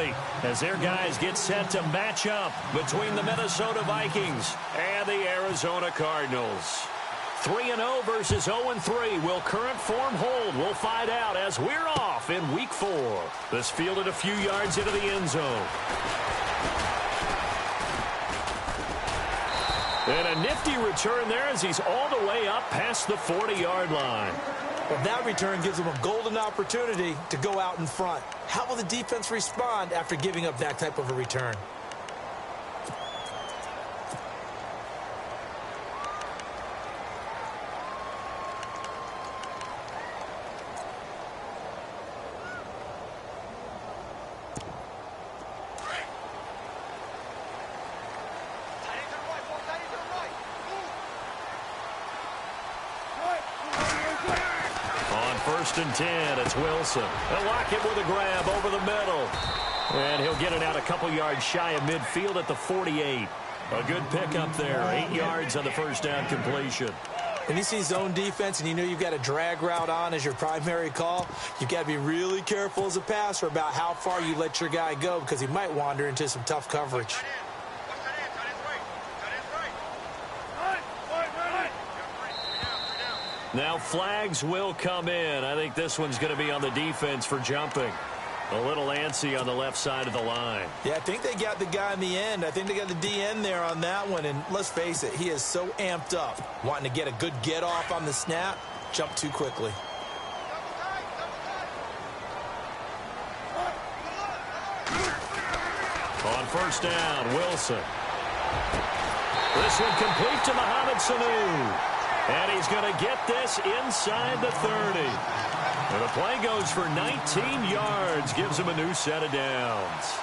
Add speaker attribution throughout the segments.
Speaker 1: plate as their guys get set to match up between the Minnesota Vikings and the Arizona Cardinals. 3-0 versus 0-3. Will current form hold? We'll find out as we're off in Week 4. This fielded a few yards into the end zone. And a nifty return there as he's all the way up past the 40-yard line.
Speaker 2: Well, that return gives them a golden opportunity to go out in front. How will the defense respond after giving up that type of a return?
Speaker 1: First and 10, it's Wilson. They'll lock him with a grab over the middle. And he'll get it out a couple yards shy of midfield at the 48. A good pickup there, 8 yards on the first down completion.
Speaker 2: When you see zone defense and you know you've got a drag route on as your primary call, you've got to be really careful as a passer about how far you let your guy go because he might wander into some tough coverage.
Speaker 1: Now flags will come in. I think this one's going to be on the defense for jumping. A little antsy on the left side of the line.
Speaker 2: Yeah, I think they got the guy in the end. I think they got the DN there on that one. And let's face it, he is so amped up, wanting to get a good get off on the snap, jump too quickly.
Speaker 1: On first down, Wilson. This one complete to Mohamed Sanu. And he's going to get this inside the 30. And the play goes for 19 yards, gives him a new set of downs.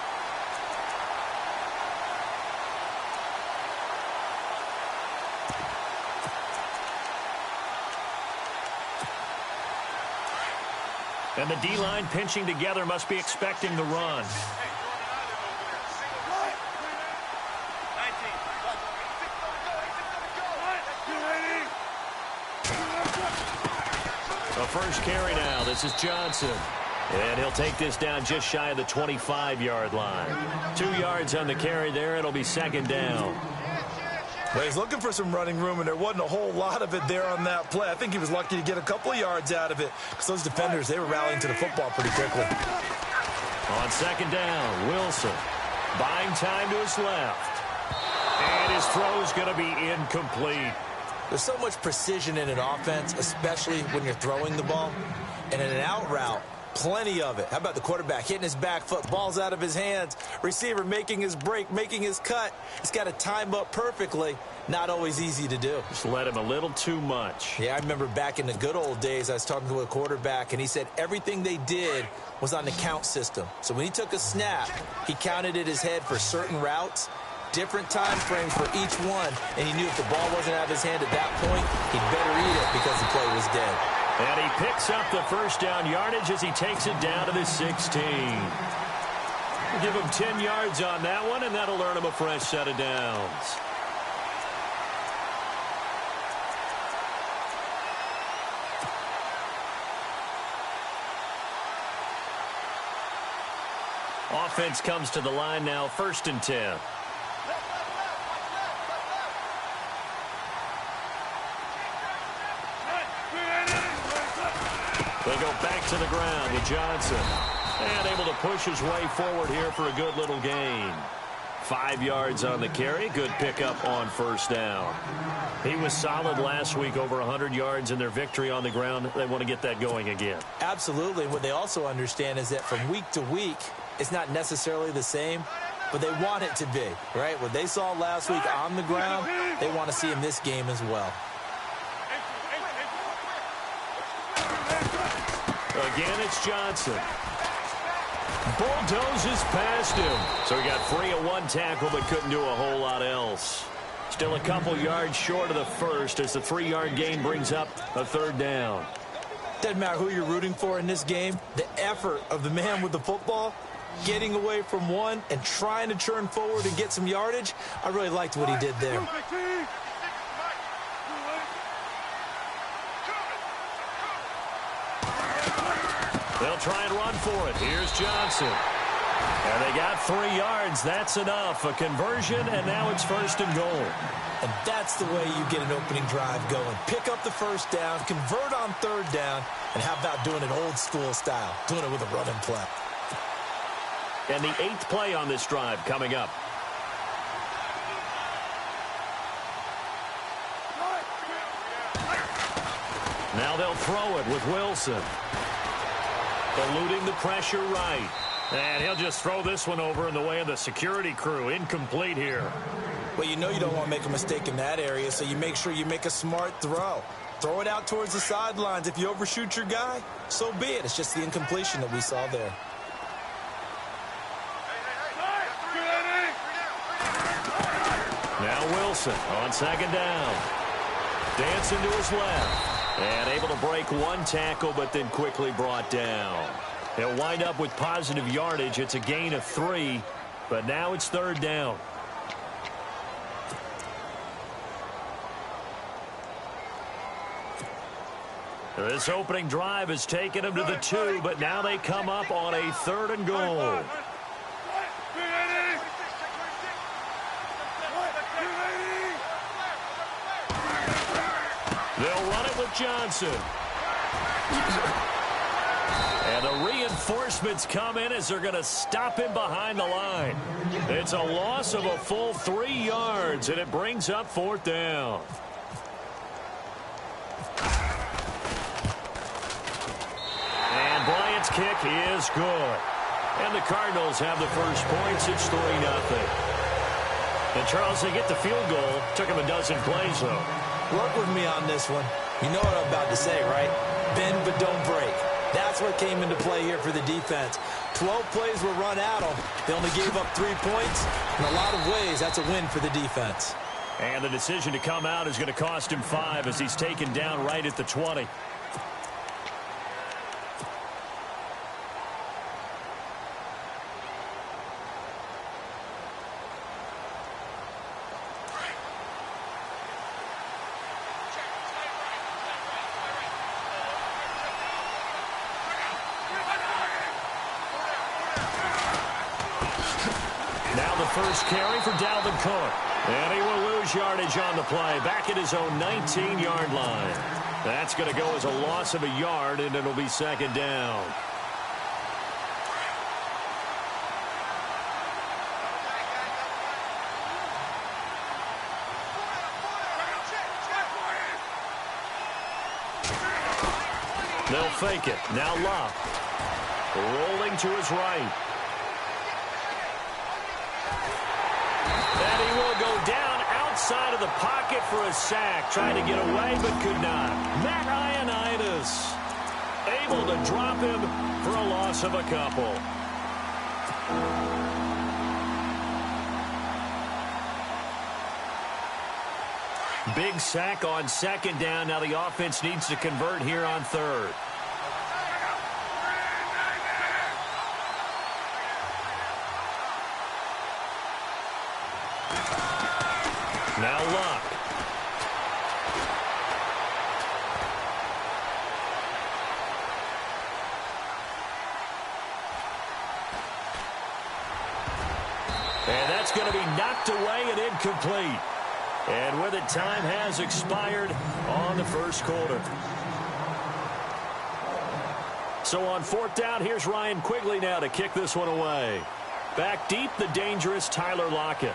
Speaker 1: And the D-line pinching together must be expecting the run. A first carry now. This is Johnson. And he'll take this down just shy of the 25-yard line. 2 yards on the carry there. It'll be second down.
Speaker 2: Well, he's looking for some running room, and there wasn't a whole lot of it there on that play. I think he was lucky to get a couple of yards out of it because those defenders, they were rallying to the football pretty quickly.
Speaker 1: On second down, Wilson buying time to his left. And his throw's going to be incomplete.
Speaker 2: There's so much precision in an offense, especially when you're throwing the ball. And in an out route, plenty of it. How about the quarterback hitting his back foot, ball's out of his hands, receiver making his break, making his cut. He's got to time up perfectly. Not always easy to do.
Speaker 1: Just let him a little too much.
Speaker 2: Yeah, I remember back in the good old days, I was talking to a quarterback, and he said everything they did was on the count system. So when he took a snap, he counted in his head for certain routes, different time frames for each one, and he knew if the ball wasn't out of his hand at that point, he'd better eat it because the play was dead.
Speaker 1: And he picks up the first down yardage as he takes it down to the 16. We'll give him 10 yards on that one, and that'll earn him a fresh set of downs. Offense comes to the line now, 1st and 10. They go back to the ground with Johnson. And able to push his way forward here for a good little gain. 5 yards on the carry. Good pickup on first down. He was solid last week, over 100 yards in their victory on the ground. They want to get that going again.
Speaker 2: Absolutely. What they also understand is that from week to week, it's not necessarily the same, but they want it to be, right? What they saw last week on the ground, they want to see in this game as well.
Speaker 1: Again, it's Johnson. Bulldozes past him. So he got free of one tackle but couldn't do a whole lot else. Still a couple yards short of the first as the 3-yard gain brings up a third down.
Speaker 2: Doesn't matter who you're rooting for in this game. The effort of the man with the football, getting away from one and trying to turn forward and get some yardage, I really liked what he did there. They'll
Speaker 1: try and run for it. Here's Johnson. And they got 3 yards. That's enough. A conversion, and now it's 1st and goal.
Speaker 2: And that's the way you get an opening drive going. Pick up the first down, convert on 3rd down, and how about doing it old school style, doing it with a running play.
Speaker 1: And the 8th play on this drive coming up. Now they'll throw it with Wilson. Eluding the pressure right. And he'll just throw this one over in the way of the security crew. Incomplete here.
Speaker 2: Well, you know you don't want to make a mistake in that area, so you make sure you make a smart throw. Throw it out towards the sidelines. If you overshoot your guy, so be it. It's just the incompletion that we saw there.
Speaker 1: Now Wilson on 2nd down. Dancing to his left. And able to break 1 tackle, but then quickly brought down. He'll wind up with positive yardage. It's a gain of 3, but now it's 3rd down. This opening drive has taken them to the 2, but now they come up on a 3rd and goal. They'll run it with Johnson. And the reinforcements come in as they're going to stop him behind the line. It's a loss of a full 3 yards, and it brings up 4th down. And Bryant's kick is good. And the Cardinals have the first points. It's 3-0. And Charles, they get the field goal. Took him a dozen plays, though.
Speaker 2: Work with me on this one. You know what I'm about to say, right? Bend but don't break. That's what came into play here for the defense. 12 plays were run at them. They only gave up 3 points. In a lot of ways, that's a win for the defense.
Speaker 1: And the decision to come out is going to cost him 5 as he's taken down right at the 20. First carry for Dalvin Cook. And he will lose yardage on the play. Back at his own 19-yard line. That's going to go as a loss of a yard, and it'll be 2nd down. They'll fake it. Now Love. Rolling to his right. And he will go down outside of the pocket for a sack. Trying to get away, but could not. Matt Ioannidis able to drop him for a loss of a couple. Big sack on 2nd down. Now the offense needs to convert here on 3rd. Now Luck. And that's going to be knocked away and incomplete. And with it, time has expired on the first quarter. So on 4th down, here's Ryan Quigley now to kick this one away. Back deep, the dangerous Tyler Lockett.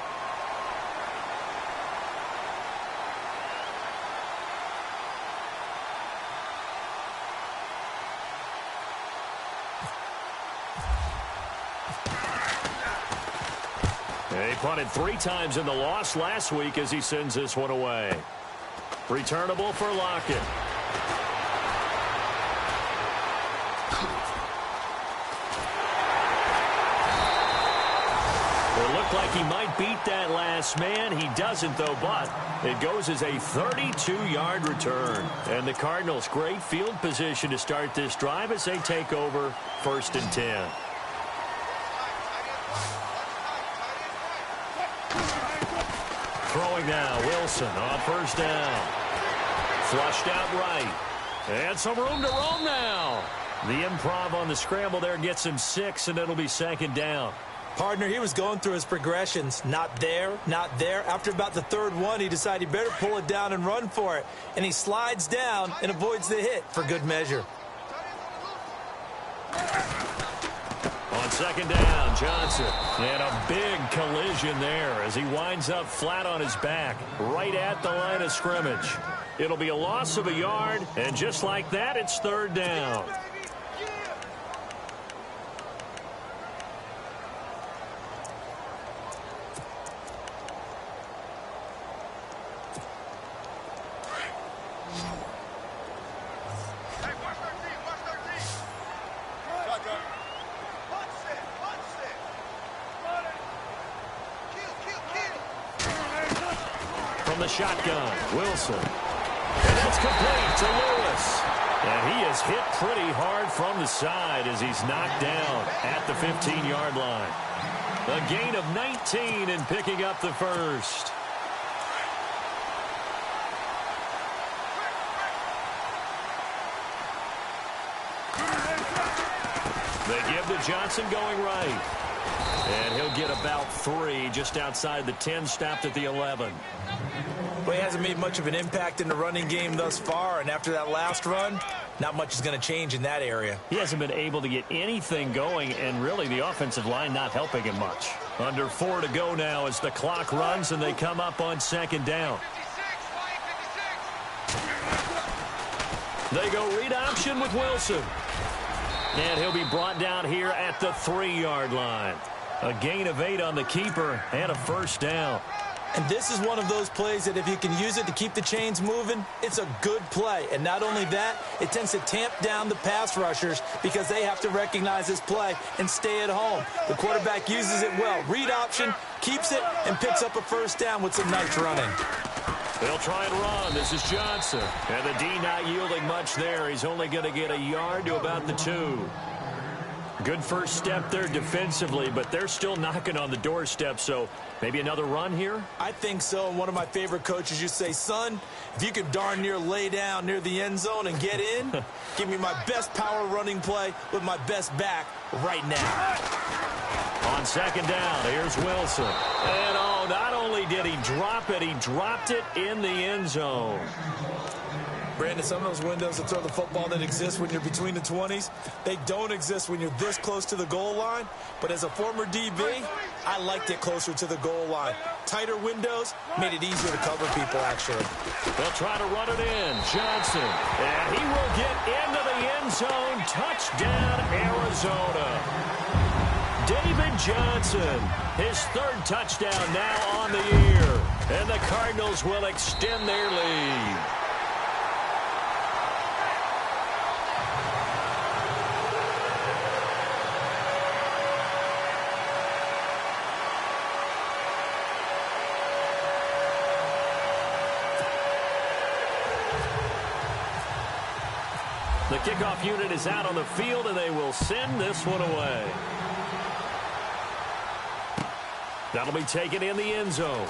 Speaker 1: He punted 3 times in the loss last week as he sends this one away. Returnable for Lockett. It looked like he might beat that last man. He doesn't, though, but it goes as a 32-yard return. And the Cardinals, great field position to start this drive as they take over 1st and 10. Throwing now, Wilson on 1st down. Flushed out right. And some room to roam now. The improv on the scramble there gets him 6, and it'll be 2nd down.
Speaker 2: Partner, he was going through his progressions. Not there, not there. After about the third one, he decided he better pull it down and run for it. And he slides down and avoids the hit for good measure.
Speaker 1: On second down, Johnson. And a big collision there as he winds up flat on his back, right at the line of scrimmage. It'll be a loss of a yard, and just like that, it's third down. From the shotgun, Wilson. And that's complete to Lewis. And he is hit pretty hard from the side as he's knocked down at the 15-yard line. A gain of 19 and picking up the first. They give to Johnson going right. And he'll get about 3 just outside the 10, stopped at the 11.
Speaker 2: Well, he hasn't made much of an impact in the running game thus far, and after that last run, not much is going to change in that area.
Speaker 1: He hasn't been able to get anything going, and really the offensive line not helping him much. Under 4 to go now as the clock runs and they come up on second down. They go read option with Wilson. And he'll be brought down here at the 3-yard line. A gain of 8 on the keeper and a first down.
Speaker 2: And this is one of those plays that if you can use it to keep the chains moving, it's a good play. And not only that, it tends to tamp down the pass rushers because they have to recognize this play and stay at home. The quarterback uses it well. Read option, keeps it, and picks up a first down with some nice running.
Speaker 1: They'll try and run. This is Johnson. And the D not yielding much there. He's only going to get a yard to about the 2. Good first step there defensively, but they're still knocking on the doorstep, so maybe another run here?
Speaker 2: I think so. And one of my favorite coaches used to say, son, if you could darn near lay down near the end zone and get in, give me my best power running play with my best back right now.
Speaker 1: On second down, here's Wilson. And oh, not only did he drop it, he dropped it in the end zone.
Speaker 2: Brandon, some of those windows to throw the football that exist when you're between the 20s, they don't exist when you're this close to the goal line. But as a former DB, I liked it closer to the goal line. Tighter windows made it easier to cover people, actually.
Speaker 1: They'll try to run it in. Johnson. And he will get into the end zone. Touchdown, Arizona. David Johnson, his 3rd touchdown now on the year. And the Cardinals will extend their lead. The kickoff unit is out on the field, and they will send this one away. That'll be taken in the end zone.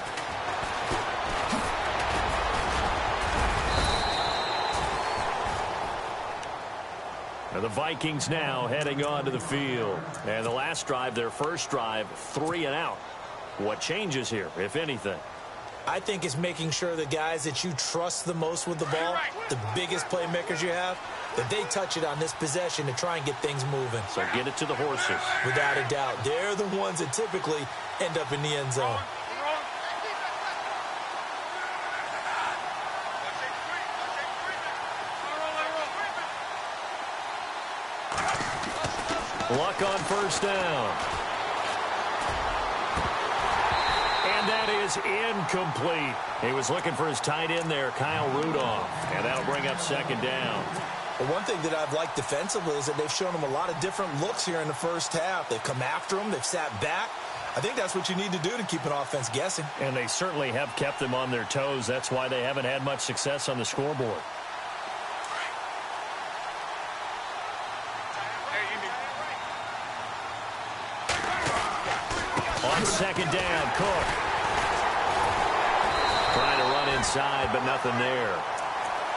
Speaker 1: And the Vikings now heading onto the field. And the last drive, their first drive, 3 and out. What changes here, if anything?
Speaker 2: I think it's making sure the guys that you trust the most with the ball, the biggest playmakers you have, that they touch it on this possession to try and get things moving.
Speaker 1: So get it to the horses.
Speaker 2: Without a doubt. They're the ones that typically end up in the end zone.
Speaker 1: Luck on first down. And that is incomplete. He was looking for his tight end there, Kyle Rudolph. And that'll bring up second down.
Speaker 2: Well, one thing that I've liked defensively is that they've shown him a lot of different looks here in the first half. They've come after him. They've sat back. I think that's what you need to do to keep an offense guessing.
Speaker 1: And they certainly have kept them on their toes. That's why they haven't had much success on the scoreboard. On second down, Cook. Trying to run inside, but nothing there.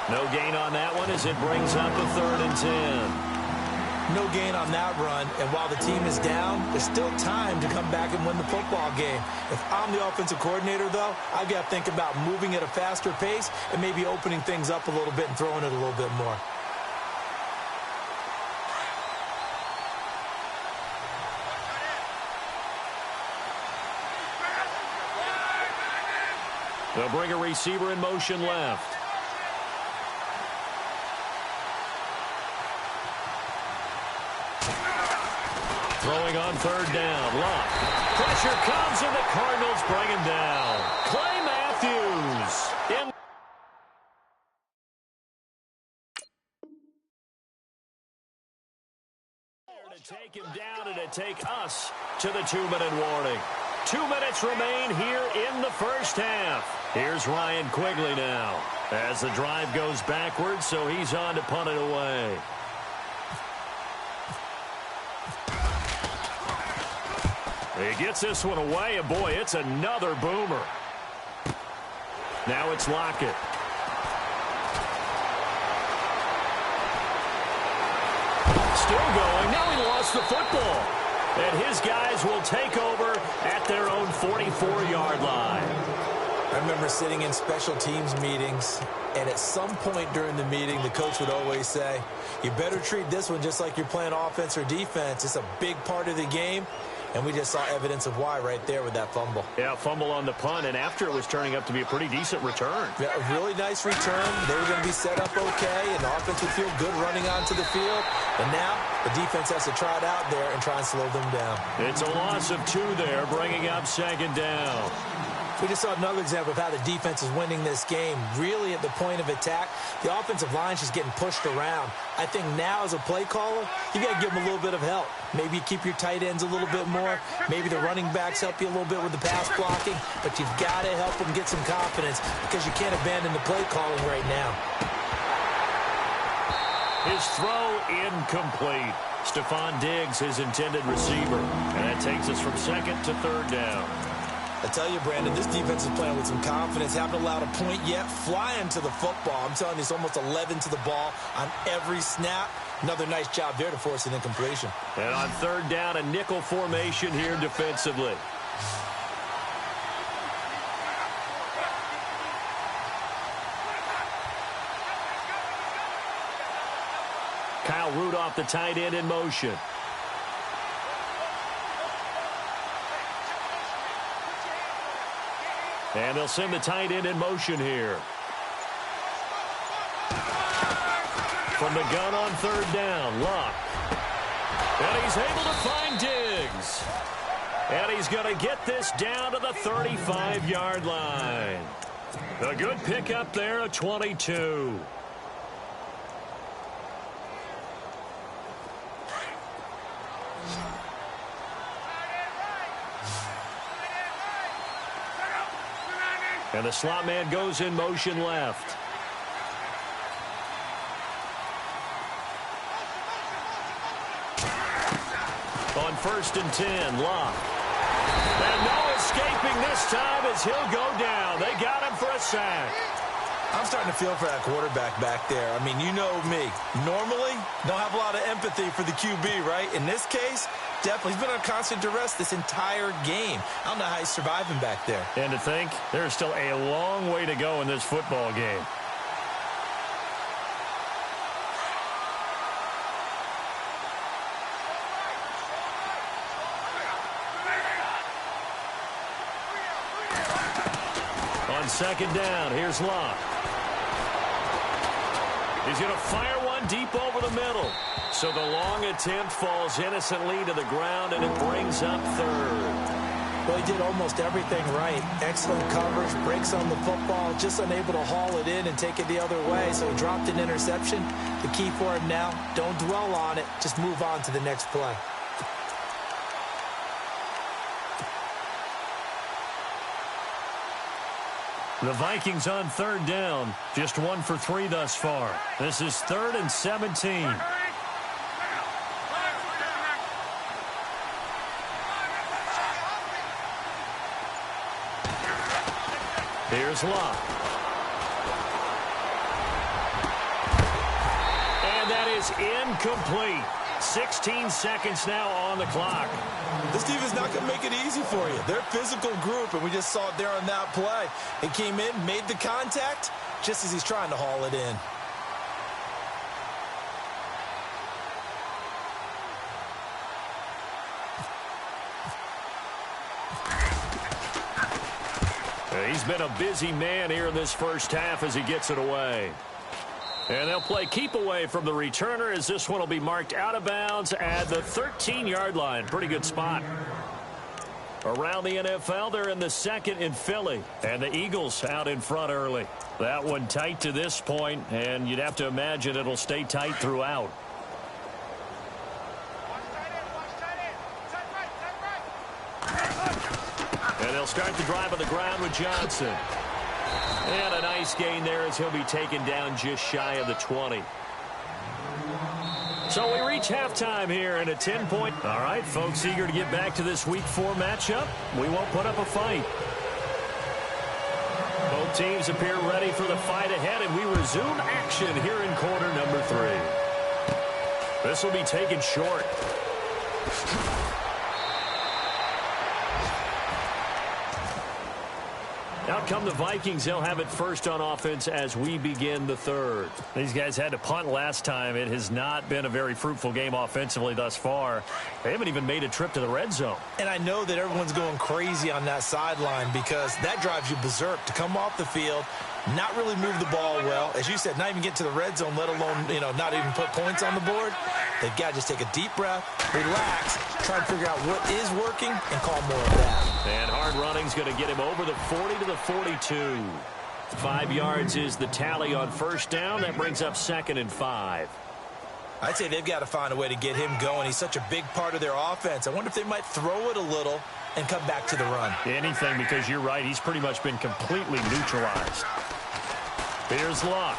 Speaker 1: No gain on that one as it brings up a 3rd and 10.
Speaker 2: No gain on that run, and while the team is down, there's still time to come back and win the football game. If I'm the offensive coordinator, though, I've got to think about moving at a faster pace and maybe opening things up a little bit and throwing it a little bit more.
Speaker 1: They'll bring a receiver in motion left. Throwing on third down. Luck. Pressure comes, and the Cardinals bring him down. Clay Matthews. To take him down and to take us to the 2-minute warning. 2 minutes remain here in the first half. Here's Ryan Quigley now as the drive goes backwards, so he's on to punt it away. He gets this one away, and boy, it's another boomer. Now it's Lockett. Still going. Now he lost the football. And his guys will take over at their own 44-yard line.
Speaker 2: I remember sitting in special teams meetings, and at some point during the meeting, the coach would always say, you better treat this one just like you're playing offense or defense. It's a big part of the game. And we just saw evidence of why right there with that fumble.
Speaker 1: Yeah, fumble on the punt, and after it was turning up to be a pretty decent return.
Speaker 2: Yeah, a really nice return. They were going to be set up okay, and the offense would feel good running onto the field. And now the defense has to try it out there and try and slow them down.
Speaker 1: It's a loss of 2 there, bringing up second down.
Speaker 2: We just saw another example of how the defense is winning this game. Really at the point of attack, the offensive line's just getting pushed around. I think now as a play caller, you got to give them a little bit of help. Maybe you keep your tight ends a little bit more. Maybe the running backs help you a little bit with the pass blocking. But you've got to help them get some confidence because you can't abandon the play calling right now.
Speaker 1: His throw incomplete. Stephon Diggs, his intended receiver. And that takes us from second to third down.
Speaker 2: I tell you, Brandon, this defense is playing with some confidence. Haven't allowed a point yet. Flying to the football. I'm telling you, it's almost 11 to the ball on every snap. Another nice job there to force an incompletion.
Speaker 1: And on third down, a nickel formation here defensively. Kyle Rudolph, the tight end, in motion. And they'll send the tight end in motion here. From the gun on third down, Luck. And he's able to find Diggs. And he's going to get this down to the 35-yard line. A good pickup there at 22. And the slot man goes in motion left. On 1st and 10, Luck. And no escaping this time as he'll go down. They got him for a sack.
Speaker 2: I'm starting to feel for that quarterback back there. I mean, you know me. Normally, don't have a lot of empathy for the QB, right? In this case, definitely. He's been on constant duress this entire game. I don't know how he's surviving back there.
Speaker 1: And to think, there's still a long way to go in this football game. On second down, here's Luck. He's going to fire one deep over the middle. So the long attempt falls innocently to the ground, and it brings up third.
Speaker 2: Well, he did almost everything right. Excellent coverage, breaks on the football, just unable to haul it in and take it the other way. So he dropped an interception. The key for him now, don't dwell on it. Just move on to the next play.
Speaker 1: The Vikings on third down, just 1 for 3 thus far. This is 3rd and 17. Here's Luck. And that is incomplete. 16 seconds now on the clock.
Speaker 2: This defense is not going to make it easy for you. They're a physical group, and we just saw it there on that play. He came in, made the contact, just as he's trying to haul it in.
Speaker 1: He's been a busy man here in this first half as he gets it away. And they'll play keep away from the returner as this one will be marked out of bounds at the 13-yard line. Pretty good spot. Around the NFL, they're in the second in Philly. And the Eagles out in front early. That one tight to this point, and you'd have to imagine it'll stay tight throughout. And they'll start the drive on the ground with Johnson. And a nice gain there as he'll be taken down just shy of the 20. So we reach halftime here in a 10-point. All right, folks, eager to get back to this Week 4 matchup. We won't put up a fight. Both teams appear ready for the fight ahead, and we resume action here in quarter number 3. This will be taken short. Out come the Vikings. They'll have it first on offense as we begin the third. These guys had to punt last time. It has not been a very fruitful game offensively thus far. They haven't even made a trip to the red zone.
Speaker 2: And I know that everyone's going crazy on that sideline because that drives you berserk to come off the field, not really move the ball well. As you said, not even get to the red zone, let alone, not even put points on the board. They've got to just take a deep breath, relax, try and figure out what is working, and call more of that.
Speaker 1: And hard running's going to get him over the 40 to the 42. 5 yards is the tally on first down. That brings up 2nd and 5.
Speaker 2: I'd say they've got to find a way to get him going. He's such a big part of their offense. I wonder if they might throw it a little and come back to the run.
Speaker 1: Anything, because you're right. He's pretty much been completely neutralized. Here's Luck.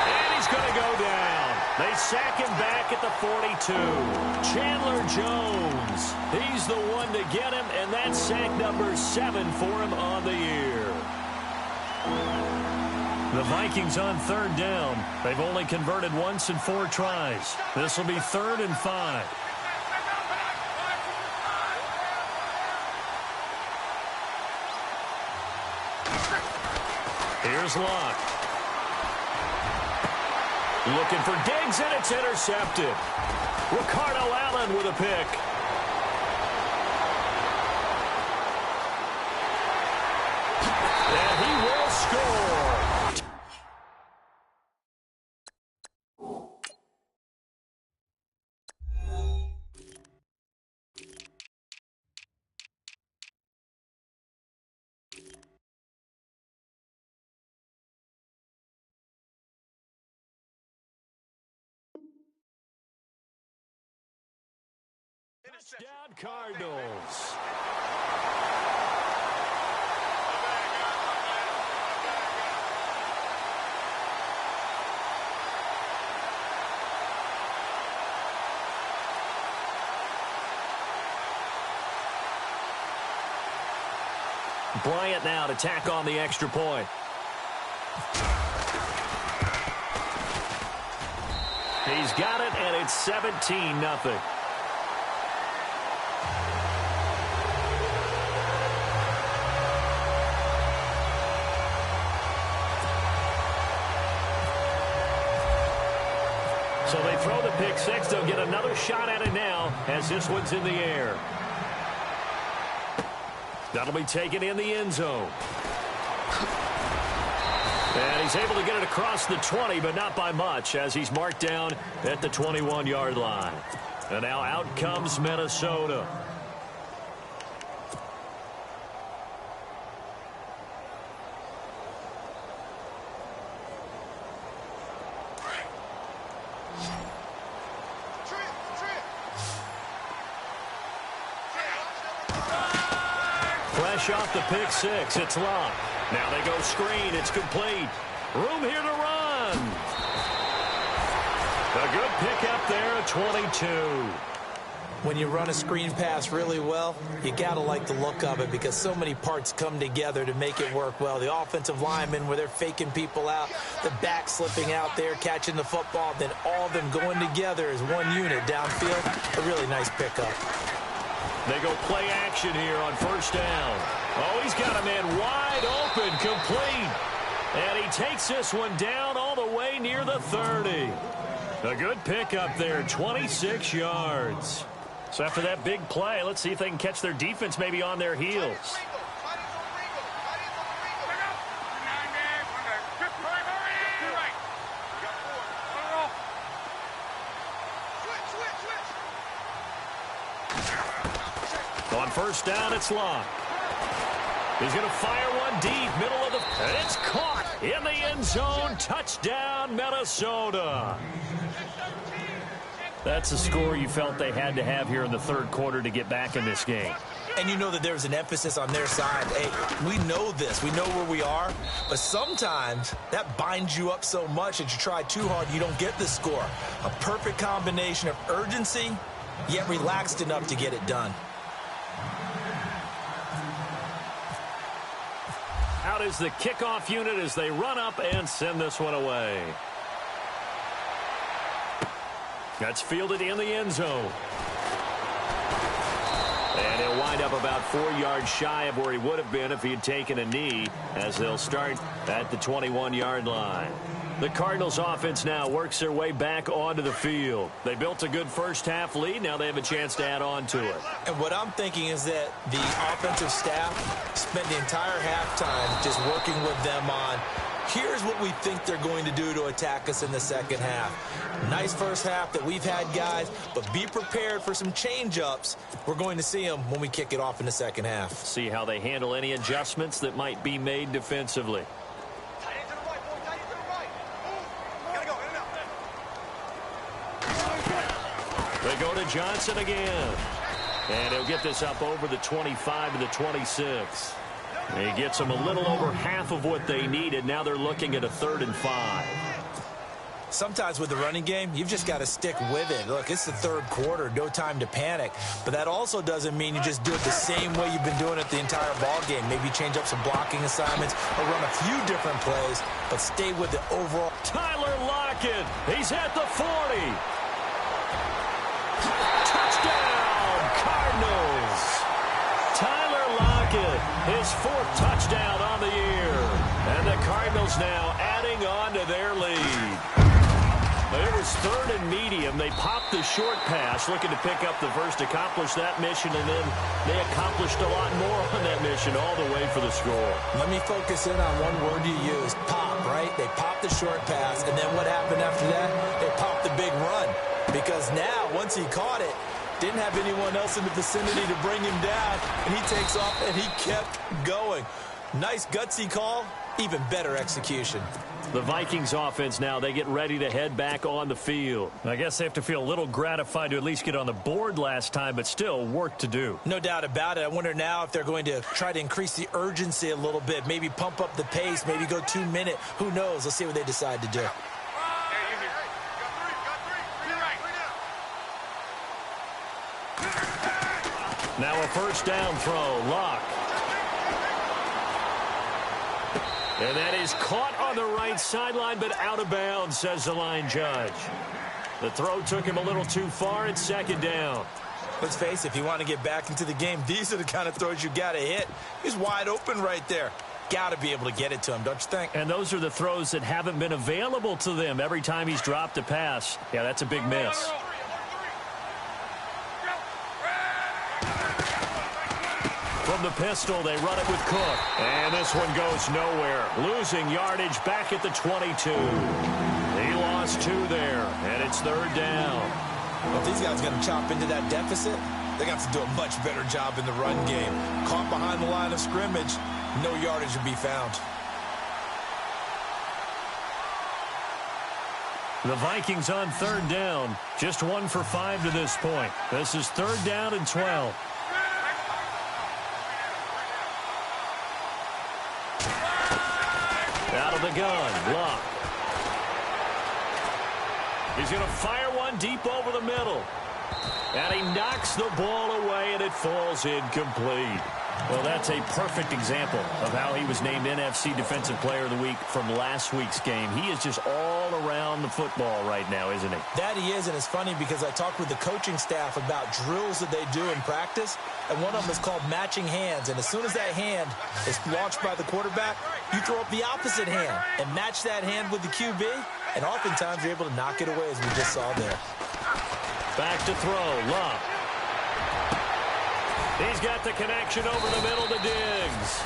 Speaker 1: And he's going to go down. They sack him back at the 42. Chandler Jones. He's the one to get him, and that's sack number 7 for him on the year. The Vikings on third down. They've only converted once in 4 tries. This will be 3rd and 5. Here's Luck. Looking for Diggs, and it's intercepted. Ricardo Allen with a pick. And he will score. Touchdown, Cardinals. Bryant now to tack on the extra point. He's got it, and it's 17-0. So they throw the pick six. They'll get another shot at it now as this one's in the air. That'll be taken in the end zone. And he's able to get it across the 20, but not by much as he's marked down at the 21-yard line. And now out comes Minnesota. Fresh off the pick six, it's Luck. Now they go screen, it's complete. Room here to run. A good pick up there at 22.
Speaker 2: When you run a screen pass really well, you got to like the look of it because so many parts come together to make it work well. The offensive linemen, where they're faking people out, the back slipping out there, catching the football, then all of them going together as one unit downfield. A really nice pickup.
Speaker 1: They go play action here on first down. Oh, he's got a man wide open, complete. And he takes this one down all the way near the 30. A good pickup there, 26 yards. So after that big play, let's see if they can catch their defense maybe on their heels. On first down, it's Locke. He's going to fire one deep, middle of the... And it's caught in the end zone. Touchdown, Minnesota. That's the score you felt they had to have here in the third quarter to get back in this game.
Speaker 2: And you know that there's an emphasis on their side. Hey, we know this. We know where we are. But sometimes that binds you up so much that you try too hard, you don't get the score. A perfect combination of urgency, yet relaxed enough to get it done.
Speaker 1: Out is the kickoff unit as they run up and send this one away. That's fielded in the end zone. And he'll wind up about 4 yards shy of where he would have been if he had taken a knee, as they'll start at the 21-yard line. The Cardinals offense now works their way back onto the field. They built a good first-half lead. Now they have a chance to add on to it.
Speaker 2: And what I'm thinking is that the offensive staff spent the entire halftime just working with them on, here's what we think they're going to do to attack us in the second half. Nice first half that we've had, guys, but be prepared for some change-ups. We're going to see them when we kick it off in the second half.
Speaker 1: See how they handle any adjustments that might be made defensively. They go to Johnson again. And he'll get this up over the 25 to the 26. He gets them a little over half of what they needed. Now they're looking at a 3rd and 5.
Speaker 2: Sometimes with the running game, you've just got to stick with it. Look, it's the third quarter, no time to panic. But that also doesn't mean you just do it the same way you've been doing it the entire ball game. Maybe change up some blocking assignments or run a few different plays, but stay with the overall.
Speaker 1: Tyler Lockett, he's at the 40. Touchdown, Cardinals. Tyler Lockett, his 4th touchdown on the year. And the Cardinals now adding on to their lead. It was 3rd and medium. They popped the short pass, looking to pick up the first, accomplish that mission, and then they accomplished a lot more on that mission all the way for the score.
Speaker 2: Let me focus in on one word you used, pop, right? They popped the short pass, and then what happened after that? They popped the big run. Because now, once he caught it, didn't have anyone else in the vicinity to bring him down, and he takes off, and he kept going. Nice gutsy call, even better execution.
Speaker 1: The Vikings offense now, they get ready to head back on the field. I guess they have to feel a little gratified to at least get on the board last time, but still work to do.
Speaker 2: No doubt about it. I wonder now if they're going to try to increase the urgency a little bit, maybe pump up the pace, maybe go 2-minute. Who knows? Let's see what they decide to do.
Speaker 1: Now a first down throw, Locke. And that is caught on the right sideline, but out of bounds, says the line judge. The throw took him a little too far. It's 2nd down.
Speaker 2: Let's face it, if you want to get back into the game, these are the kind of throws you got to hit. He's wide open right there. Got to be able to get it to him, don't you think?
Speaker 1: And those are the throws that haven't been available to them every time he's dropped a pass. Yeah, that's a big miss. From the pistol, they run it with Cook. And this one goes nowhere. Losing yardage back at the 22. He lost 2 there, and it's 3rd down.
Speaker 2: Well, if these guys are going to chop into that deficit, they're going to have to do a much better job in the run game. Caught behind the line of scrimmage, no yardage to be found.
Speaker 1: The Vikings on 3rd down. Just 1 for 5 to this point. This is 3rd down and 12. Out of the gun, Locke. He's going to fire one deep over the middle. And he knocks the ball away, and it falls incomplete. Well, that's a perfect example of how he was named NFC Defensive Player of the Week from last week's game. He is just all around the football right now, isn't he?
Speaker 2: That he is, and it's funny because I talked with the coaching staff about drills that they do in practice, and one of them is called matching hands. And as soon as that hand is launched by the quarterback, you throw up the opposite hand and match that hand with the QB, and oftentimes you're able to knock it away, as we just saw there.
Speaker 1: Back to throw, Love. He's got the connection over the middle to Diggs.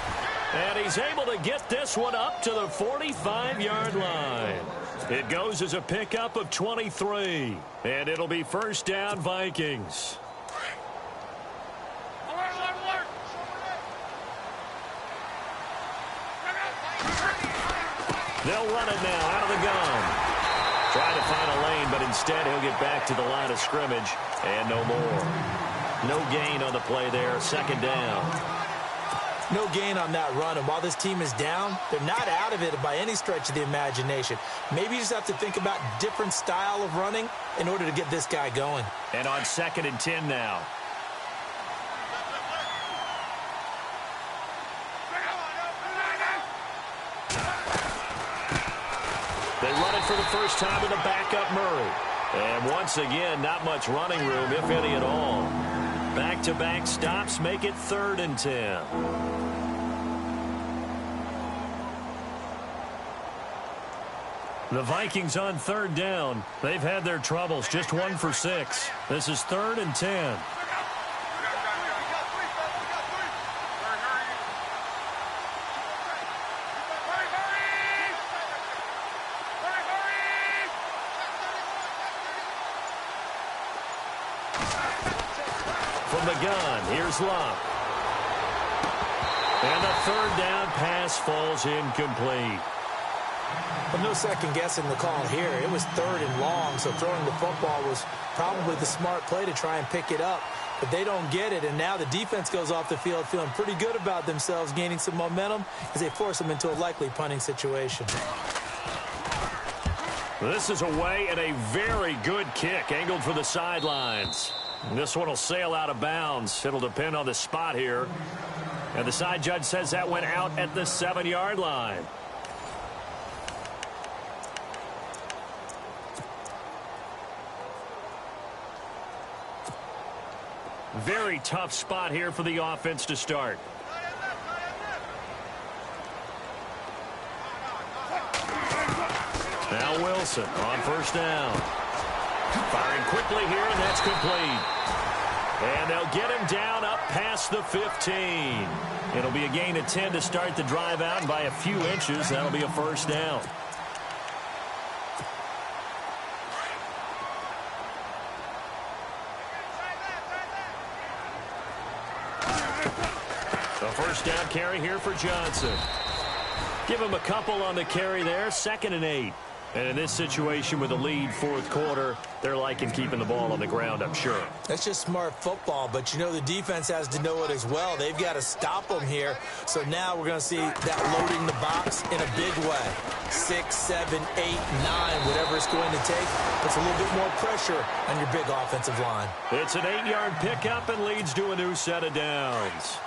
Speaker 1: And he's able to get this one up to the 45-yard line. It goes as a pickup of 23. And it'll be first down, Vikings. They'll run it now out of the gun. Trying to find a lane, but instead he'll get back to the line of scrimmage. And no more. No gain on the play there, second down.
Speaker 2: No gain on that run, and while this team is down, they're not out of it by any stretch of the imagination. Maybe you just have to think about different style of running in order to get this guy going.
Speaker 1: And on 2nd and 10 now. They run it for the first time with a backup Murray. And once again, not much running room, if any at all. Back-to-back stops make it 3rd and 10. The Vikings on 3rd down. They've had their troubles, just 1 for 6. This is 3rd and 10. From the gun, here's Love. And the 3rd down pass falls incomplete.
Speaker 2: Well, no second guessing the call here. It was 3rd and long, so throwing the football was probably the smart play to try and pick it up. But they don't get it, and now the defense goes off the field feeling pretty good about themselves, gaining some momentum as they force them into a likely punting situation.
Speaker 1: This is away and a very good kick, angled for the sidelines. This one will sail out of bounds. It'll depend on the spot here. And the side judge says that went out at the 7-yard line. Very tough spot here for the offense to start. Now Wilson on 1st down. Firing quickly here, and that's complete. And they'll get him down up past the 15. It'll be a gain of 10 to start the drive out, and by a few inches, that'll be a 1st down. A 1st down carry here for Johnson. Give him a couple on the carry there, 2nd and 8. And in this situation with a lead 4th quarter, they're liking keeping the ball on the ground, I'm sure.
Speaker 2: That's just smart football, but you know the defense has to know it as well. They've got to stop them here. So now we're going to see that loading the box in a big way. 6, 7, 8, 9, whatever it's going to take. Puts a little bit more pressure on your big offensive line.
Speaker 1: It's an 8-yard pickup and leads to a new set of downs.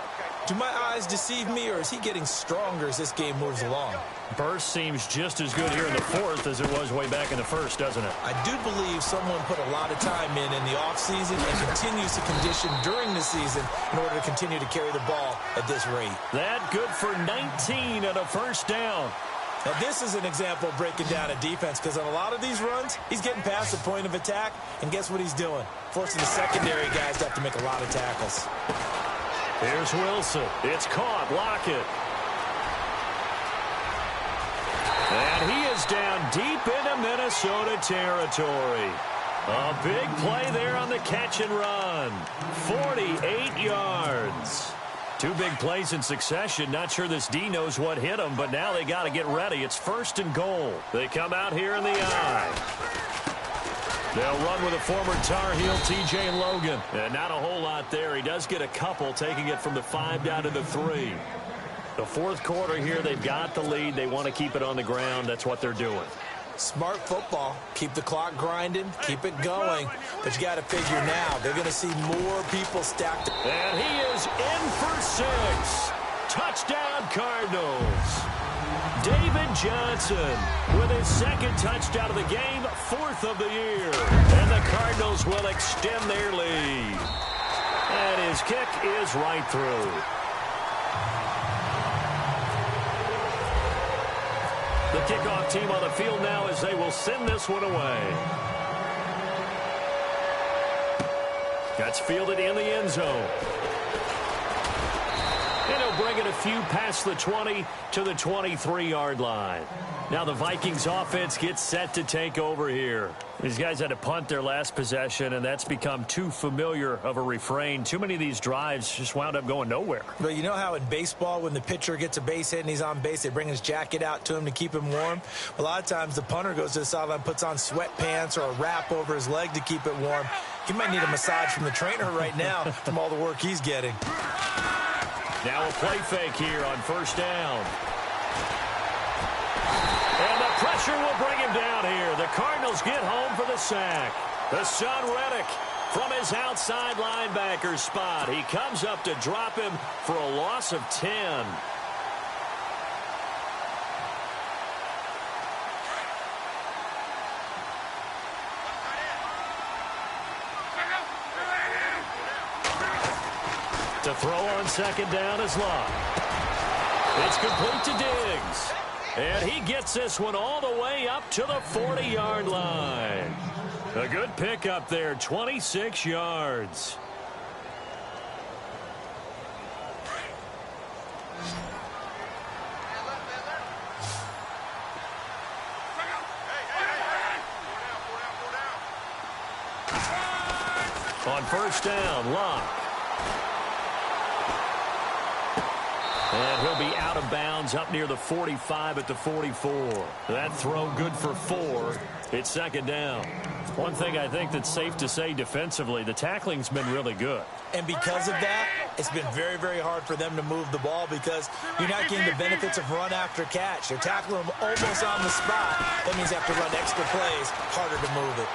Speaker 2: Do my eyes deceive me, or is he getting stronger as this game moves along?
Speaker 1: Burst seems just as good here in the 4th as it was way back in the 1st, doesn't it?
Speaker 2: I do believe someone put a lot of time in the offseason and continues to condition during the season in order to continue to carry the ball at this rate.
Speaker 1: That good for 19 and a 1st down.
Speaker 2: Now, this is an example of breaking down a defense, because on a lot of these runs, he's getting past the point of attack, and guess what he's doing? Forcing the secondary guys to have to make a lot of tackles.
Speaker 1: Here's Wilson. It's caught. Lockett. And he is down deep into Minnesota territory. A big play there on the catch and run. 48 yards. 2 big plays in succession. Not sure this D knows what hit him, but now they got to get ready. It's 1st and goal. They come out here in the I. They'll run with a former Tar Heel, T.J. Logan. And not a whole lot there. He does get a couple, taking it from the 5 down to the 3. The 4th quarter here, they've got the lead. They want to keep it on the ground. That's what they're doing.
Speaker 2: Smart football. Keep the clock grinding, keep it going. But you got to figure now, they're going to see more people stacked.
Speaker 1: And he is in for 6. Touchdown, Cardinals. David Johnson with his 2nd touchdown of the game, 4th of the year. And the Cardinals will extend their lead. And his kick is right through. The kickoff team on the field now as they will send this one away. That's fielded in the end zone. And he'll bring it a few past the 20 to the 23-yard line. Now the Vikings offense gets set to take over here. These guys had to punt their last possession, and that's become too familiar of a refrain. Too many of these drives just wound up going nowhere.
Speaker 2: But you know how in baseball, when the pitcher gets a base hit and he's on base, they bring his jacket out to him to keep him warm? A lot of times the punter goes to the sideline, puts on sweatpants or a wrap over his leg to keep it warm. He might need a massage from the trainer right now from all the work he's getting.
Speaker 1: Now a play fake here on 1st down. And the pressure will bring him down here. The Cardinals get home for the sack. The son Reddick from his outside linebacker spot. He comes up to drop him for a loss of 10. To throw on 2nd down is Locke. It's complete to Diggs. And he gets this one all the way up to the 40-yard line. A good pickup there, 26 yards. On 1st down, Locke. And he'll be out of bounds up near the 45 at the 44. That throw good for 4. It's 2nd down. One thing I think that's safe to say defensively, the tackling's been really good.
Speaker 2: And because of that, it's been very, very hard for them to move the ball because you're not getting the benefits of run after catch. They're tackling them almost on the spot. That means they have to run extra plays, harder to move it.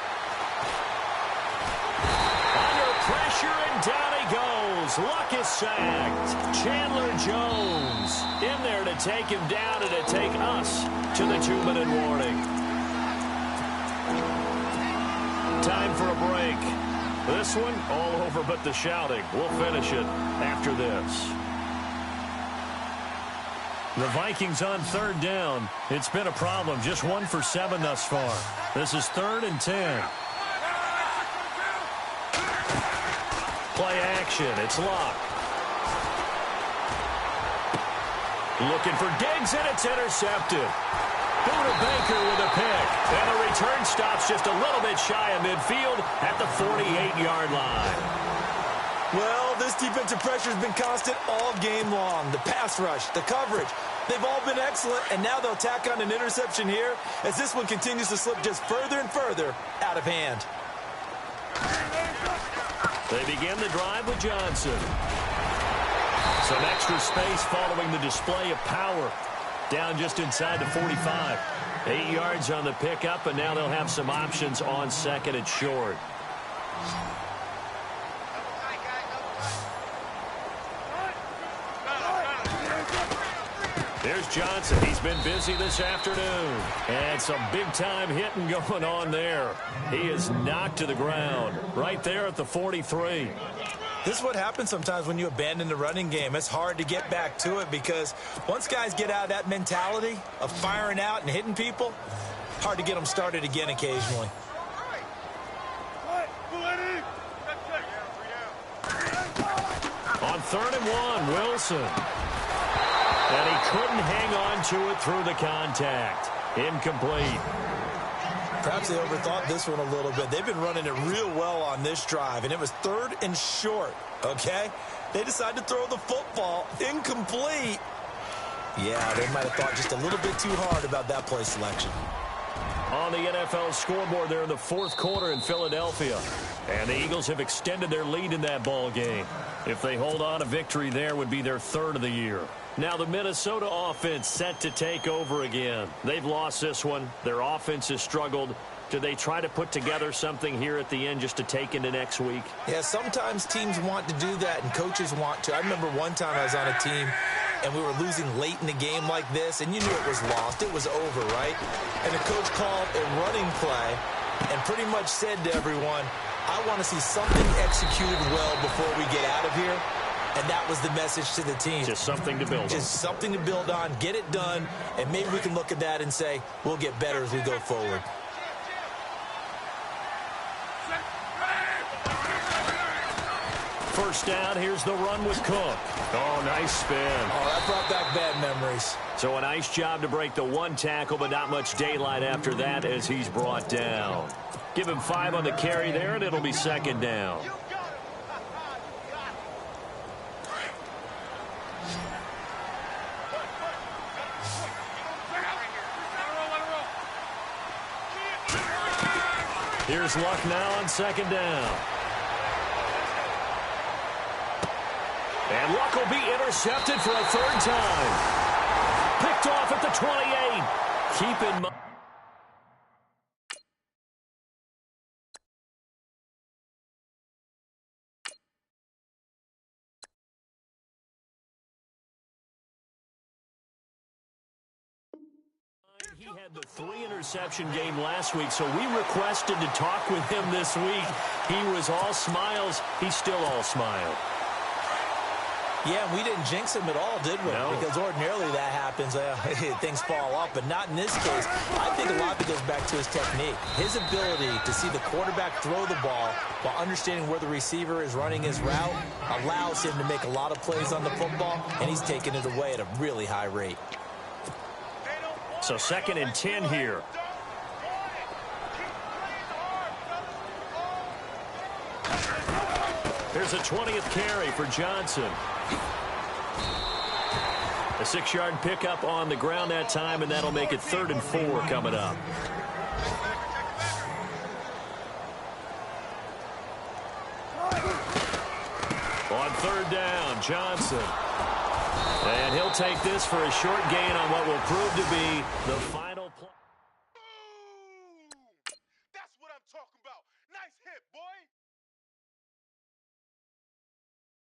Speaker 1: Under pressure, and down he goes. Luck is sacked. Chandler Jones in there to take him down and to take us to the 2-minute warning. Time for a break. This one all over but the shouting. We'll finish it after this. The Vikings on 3rd down. It's been a problem. Just 1 for 7 thus far. This is 3rd and 10. Play action. It's Locke. Looking for Diggs, and it's intercepted. Buda Baker with a pick. And the return stops just a little bit shy of midfield at the 48-yard line.
Speaker 2: Well, this defensive pressure has been constant all game long. The pass rush, the coverage, they've all been excellent, and now they'll tack on an interception here as this one continues to slip just further and further out of hand.
Speaker 1: They begin the drive with Johnson. Some extra space following the display of power. Down just inside the 45. 8 yards on the pickup, and now they'll have some options on 2nd and short. Here's Johnson. He's been busy this afternoon. And some big-time hitting going on there. He is knocked to the ground right there at the 43.
Speaker 2: This is what happens sometimes when you abandon the running game. It's hard to get back to it because once guys get out of that mentality of firing out and hitting people, hard to get them started again occasionally.
Speaker 1: On 3rd and 1, Wilson. And he couldn't hang on to it through the contact. Incomplete.
Speaker 2: Perhaps they overthought this one a little bit. They've been running it real well on this drive, and it was 3rd and short, okay? They decided to throw the football incomplete. Yeah, they might have thought just a little bit too hard about that play selection.
Speaker 1: On the NFL scoreboard there in the 4th quarter in Philadelphia. And the Eagles have extended their lead in that ball game. If they hold on, a victory there would be their 3rd of the year. Now the Minnesota offense set to take over again. They've lost this one. Their offense has struggled. Do they try to put together something here at the end just to take into next week?
Speaker 2: Yeah, sometimes teams want to do that and coaches want to. I remember one time I was on a team and we were losing late in the game like this, and you knew it was lost. It was over, right? And the coach called a running play and pretty much said to everyone, I want to see something executed well before we get out of here. And that was the message to the team.
Speaker 1: Just something to build on.
Speaker 2: Just something to build on, get it done, and maybe we can look at that and say, we'll get better as we go forward.
Speaker 1: First down, here's the run with Cook. Oh, nice spin.
Speaker 2: Oh, that brought back bad memories.
Speaker 1: So a nice job to break the one tackle, but not much daylight after that as he's brought down. Give him 5 on the carry there, and it'll be second down. Here's Luck now on second down. And Luck will be intercepted for a third time. Picked off at the 28. Keep in mind. He had the 3-interception game last week, so we requested to talk with him this week. He was all smiles. He's still all smile.
Speaker 2: Yeah, we didn't jinx him at all, did we?
Speaker 1: No.
Speaker 2: Because ordinarily that happens. Things fall off, but not in this case. I think a lot of it goes back to his technique. His ability to see the quarterback throw the ball while understanding where the receiver is running his route allows him to make a lot of plays on the football, and he's taking it away at a really high rate.
Speaker 1: So 2nd and 10 here. Here's a 20th carry for Johnson. A 6-yard pickup on the ground that time, and that'll make it 3rd and 4 coming up. On 3rd down, Johnson. And he'll take this for a short gain on what will prove to be the final.